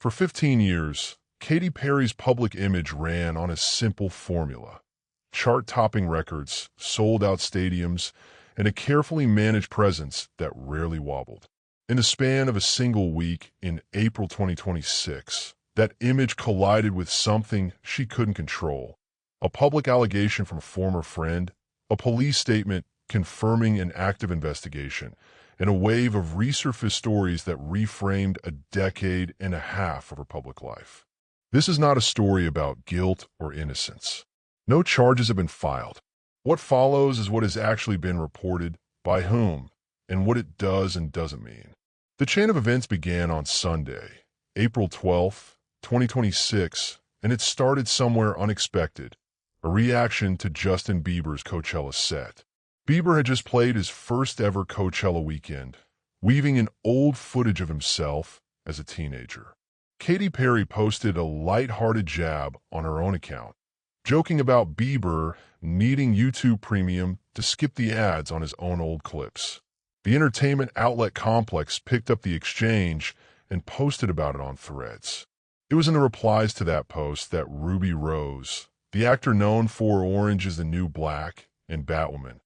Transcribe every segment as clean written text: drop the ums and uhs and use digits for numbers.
For 15 years, Katy Perry's public image ran on a simple formula: chart-topping records, sold-out stadiums, and a carefully managed presence that rarely wobbled. In the span of a single week, in April 2026, that image collided with something she couldn't control: a public allegation from a former friend, a police statement confirming an active investigation, and a wave of resurfaced stories that reframed a decade and a half of her public life. This is not a story about guilt or innocence. No charges have been filed. What follows is what has actually been reported, by whom, and what it does and doesn't mean. The chain of events began on Sunday, April 12th, 2026, and it started somewhere unexpected: a reaction to Justin Bieber's Coachella set. Bieber had just played his first ever Coachella weekend, weaving in old footage of himself as a teenager. Katy Perry posted a light-hearted jab on her own account, joking about Bieber needing YouTube Premium to skip the ads on his own old clips. The entertainment outlet Complex picked up the exchange and posted about it on Threads. It was in the replies to that post that Ruby Rose, the actor known for Orange is the New Black and Batwoman,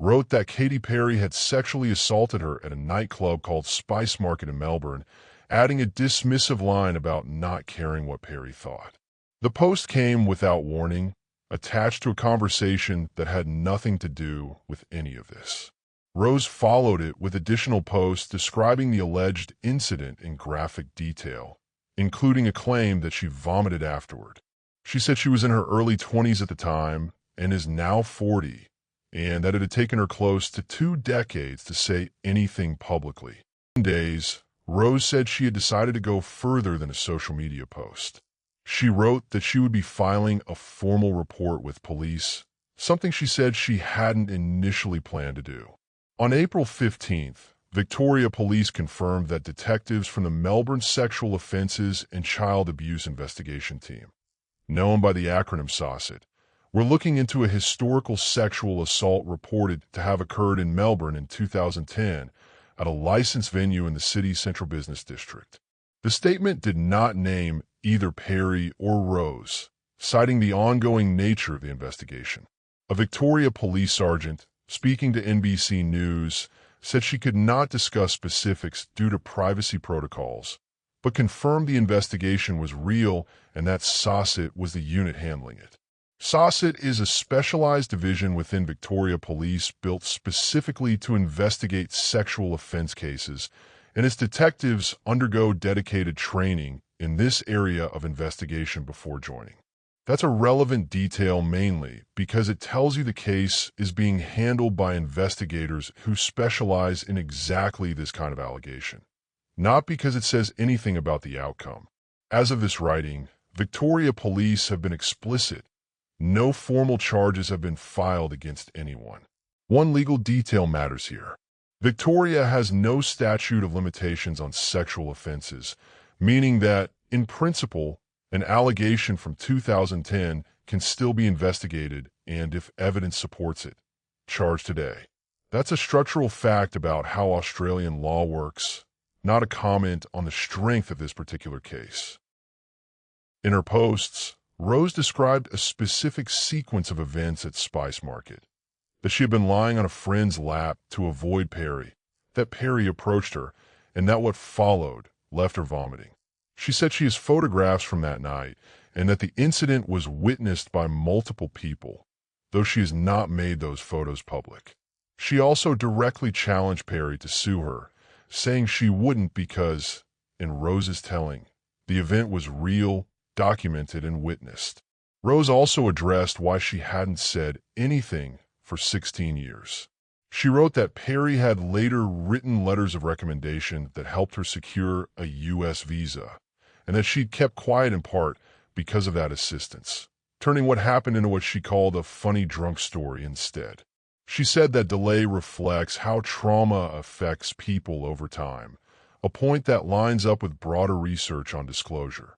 wrote that Katy Perry had sexually assaulted her at a nightclub called Spice Market in Melbourne, adding a dismissive line about not caring what Perry thought. The post came without warning, attached to a conversation that had nothing to do with any of this. Rose followed it with additional posts describing the alleged incident in graphic detail, including a claim that she vomited afterward. She said she was in her early 20s at the time and is now 40, and that it had taken her close to 2 decades to say anything publicly. In days, Rose said she had decided to go further than a social media post. She wrote that she would be filing a formal report with police, something she said she hadn't initially planned to do. On April 15th, Victoria Police confirmed that detectives from the Melbourne Sexual Offences and Child Abuse Investigation Team, known by the acronym SAUCIT, were looking into a historical sexual assault reported to have occurred in Melbourne in 2010 at a licensed venue in the city's central business district. The statement did not name either Perry or Rose, citing the ongoing nature of the investigation. A Victoria police sergeant, speaking to NBC News, said she could not discuss specifics due to privacy protocols, but confirmed the investigation was real and that SAUCIT was the unit handling it. SAUCIT is a specialized division within Victoria Police built specifically to investigate sexual offense cases, and its detectives undergo dedicated training in this area of investigation before joining. That's a relevant detail mainly because it tells you the case is being handled by investigators who specialize in exactly this kind of allegation, not because it says anything about the outcome. As of this writing, Victoria Police have been explicit. No formal charges have been filed against anyone. One legal detail matters here. Victoria has no statute of limitations on sexual offenses, meaning that, in principle, an allegation from 2010 can still be investigated and, if evidence supports it, charged today. That's a structural fact about how Australian law works, not a comment on the strength of this particular case. In her posts, Rose described a specific sequence of events at Spice Market: that she had been lying on a friend's lap to avoid Perry, that Perry approached her, and that what followed left her vomiting. She said she has photographs from that night and that the incident was witnessed by multiple people, though she has not made those photos public. She also directly challenged Perry to sue her, saying she wouldn't because, in Rose's telling, the event was real, documented, and witnessed. Rose also addressed why she hadn't said anything for 16 years. She wrote that Perry had later written letters of recommendation that helped her secure a U.S. visa, and that she'd kept quiet in part because of that assistance, turning what happened into what she called a funny drunk story instead. She said that delay reflects how trauma affects people over time, a point that lines up with broader research on disclosure.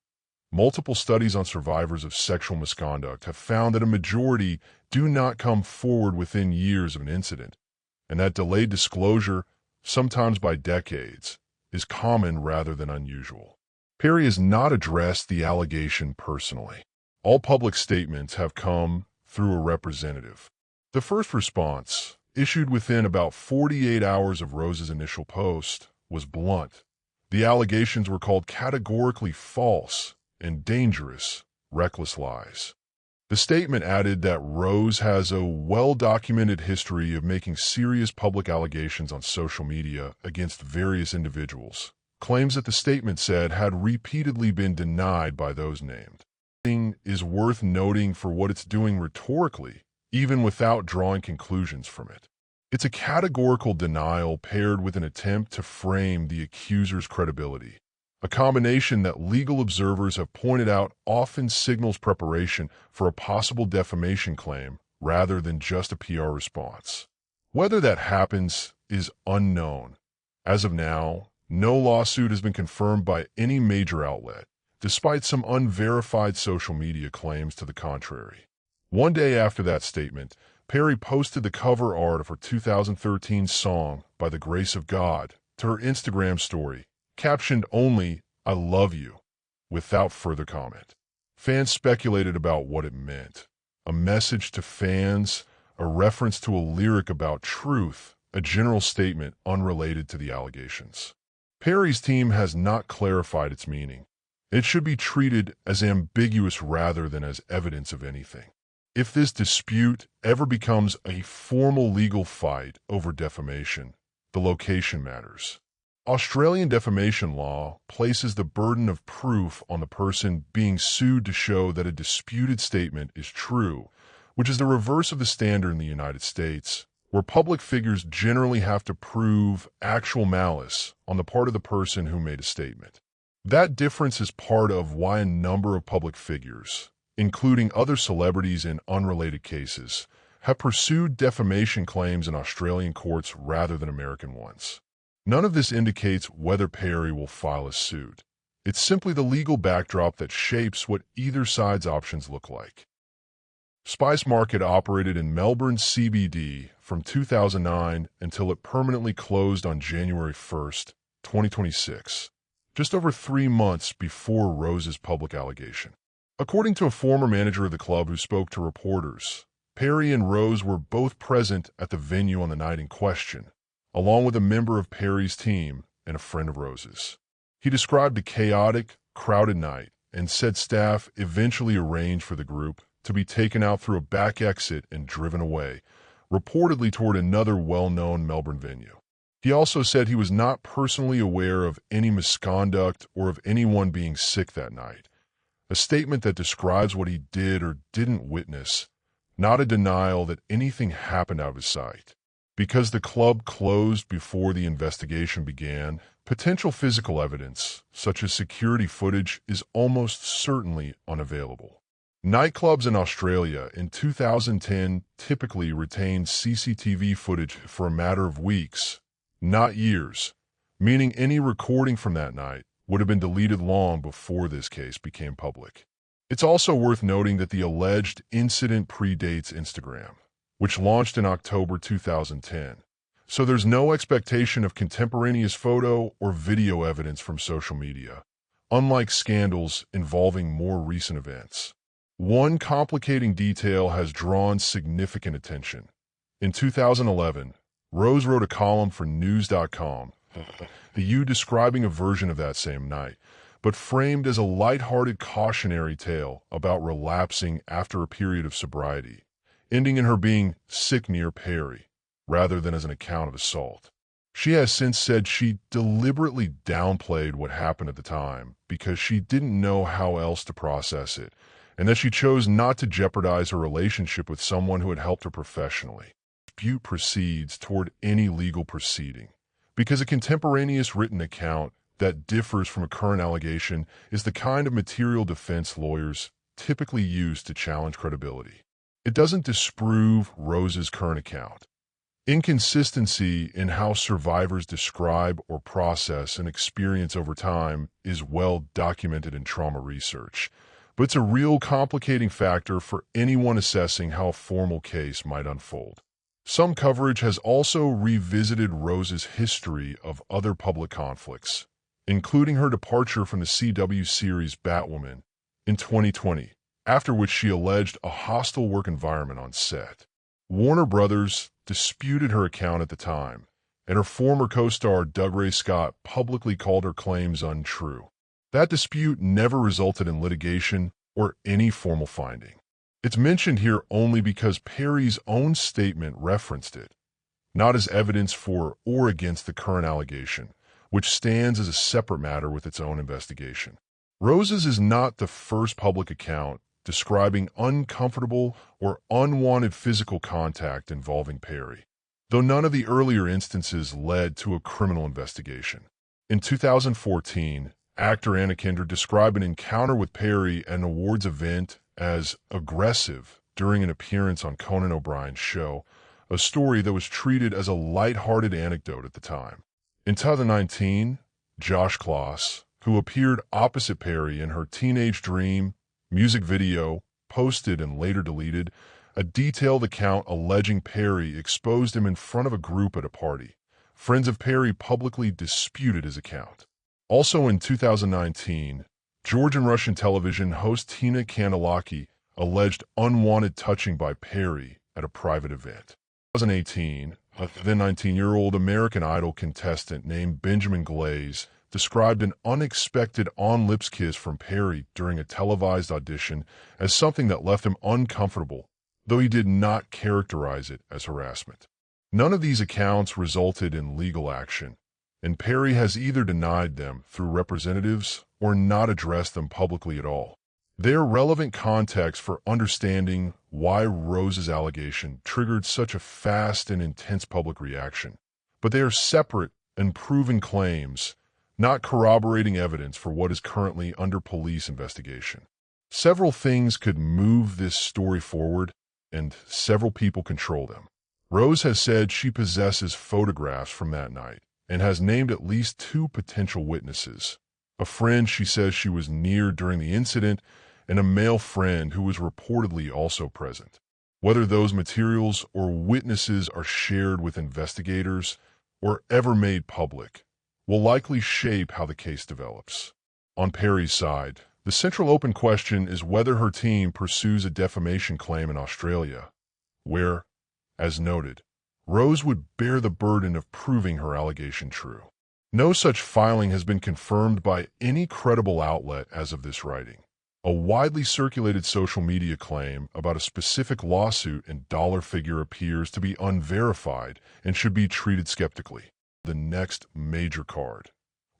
Multiple studies on survivors of sexual misconduct have found that a majority do not come forward within years of an incident, and that delayed disclosure, sometimes by decades, is common rather than unusual. Perry has not addressed the allegation personally. All public statements have come through a representative. The first response, issued within about 48 hours of Rose's initial post, was blunt. The allegations were called categorically false and dangerous, reckless lies. The statement added that Rose has a well-documented history of making serious public allegations on social media against various individuals, claims that the statement said had repeatedly been denied by those named. Is worth noting for what it's doing rhetorically, even without drawing conclusions from it. It's a categorical denial paired with an attempt to frame the accuser's credibility, a combination that legal observers have pointed out often signals preparation for a possible defamation claim rather than just a PR response. Whether that happens is unknown. As of now, no lawsuit has been confirmed by any major outlet, despite some unverified social media claims to the contrary. One day after that statement, Perry posted the cover art of her 2013 song, By the Grace of God, to her Instagram story, captioned only, "I love you," without further comment. Fans speculated about what it meant. A message to fans, a reference to a lyric about truth, a general statement unrelated to the allegations. Perry's team has not clarified its meaning. It should be treated as ambiguous rather than as evidence of anything. If this dispute ever becomes a formal legal fight over defamation, the location matters. Australian defamation law places the burden of proof on the person being sued to show that a disputed statement is true, which is the reverse of the standard in the United States, where public figures generally have to prove actual malice on the part of the person who made a statement. That difference is part of why a number of public figures, including other celebrities in unrelated cases, have pursued defamation claims in Australian courts rather than American ones. None of this indicates whether Perry will file a suit. It's simply the legal backdrop that shapes what either side's options look like. Spice Market operated in Melbourne CBD from 2009 until it permanently closed on January 1st, 2026, just over 3 months before Rose's public allegation. According to a former manager of the club who spoke to reporters, Perry and Rose were both present at the venue on the night in question, along with a member of Perry's team and a friend of Rose's. He described a chaotic, crowded night and said staff eventually arranged for the group to be taken out through a back exit and driven away, reportedly toward another well-known Melbourne venue. He also said he was not personally aware of any misconduct or of anyone being sick that night, a statement that describes what he did or didn't witness, not a denial that anything happened out of his sight. Because the club closed before the investigation began, potential physical evidence, such as security footage, is almost certainly unavailable. Nightclubs in Australia in 2010 typically retained CCTV footage for a matter of weeks, not years, meaning any recording from that night would have been deleted long before this case became public. It's also worth noting that the alleged incident predates Instagram, which launched in October 2010, so there's no expectation of contemporaneous photo or video evidence from social media, unlike scandals involving more recent events. One complicating detail has drawn significant attention. In 2011, Rose wrote a column for News.com, the U describing a version of that same night, but framed as a lighthearted cautionary tale about relapsing after a period of sobriety, ending in her being sick near Perry, rather than as an account of assault. She has since said she deliberately downplayed what happened at the time because she didn't know how else to process it, and that she chose not to jeopardize her relationship with someone who had helped her professionally. Dispute proceeds toward any legal proceeding, because a contemporaneous written account that differs from a current allegation is the kind of material defense lawyers typically use to challenge credibility. It doesn't disprove Rose's current account. Inconsistency in how survivors describe or process an experience over time is well documented in trauma research, but it's a real complicating factor for anyone assessing how a formal case might unfold. Some coverage has also revisited Rose's history of other public conflicts, including her departure from the CW series Batwoman in 2020, after which she alleged a hostile work environment on set. Warner Brothers disputed her account at the time, and her former co-star Doug Ray Scott publicly called her claims untrue. That dispute never resulted in litigation or any formal finding. It's mentioned here only because Perry's own statement referenced it, not as evidence for or against the current allegation, which stands as a separate matter with its own investigation. Rose's is not the first public account describing uncomfortable or unwanted physical contact involving Perry, though none of the earlier instances led to a criminal investigation. In 2014, actor Anna Kendrick described an encounter with Perry at an awards event as aggressive during an appearance on Conan O'Brien's show, a story that was treated as a lighthearted anecdote at the time. In 2019, Josh Kloss, who appeared opposite Perry in her Teenage Dream music video, posted and later deleted a detailed account alleging Perry exposed him in front of a group at a party. Friends of Perry publicly disputed his account. Also in 2019, Georgian Russian television host Tina Kandelaki alleged unwanted touching by Perry at a private event. In 2018, a then 19-year-old American Idol contestant named Benjamin Glaze described an unexpected on-lips kiss from Perry during a televised audition as something that left him uncomfortable, though he did not characterize it as harassment. None of these accounts resulted in legal action, and Perry has either denied them through representatives or not addressed them publicly at all. They are relevant context for understanding why Rose's allegation triggered such a fast and intense public reaction, but they are separate and proven claims, not corroborating evidence for what is currently under police investigation. Several things could move this story forward, and several people control them. Rose has said she possesses photographs from that night and has named at least 2 potential witnesses: a friend she says she was near during the incident and a male friend who was reportedly also present. Whether those materials or witnesses are shared with investigators or ever made public will likely shape how the case develops. On Perry's side, the central open question is whether her team pursues a defamation claim in Australia, where, as noted, Rose would bear the burden of proving her allegation true. No such filing has been confirmed by any credible outlet as of this writing. A widely circulated social media claim about a specific lawsuit and dollar figure appears to be unverified and should be treated skeptically. The next major card.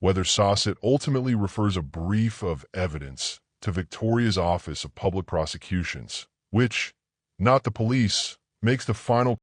Whether Saucett ultimately refers a brief of evidence to Victoria's Office of Public Prosecutions, which, not the police, makes the final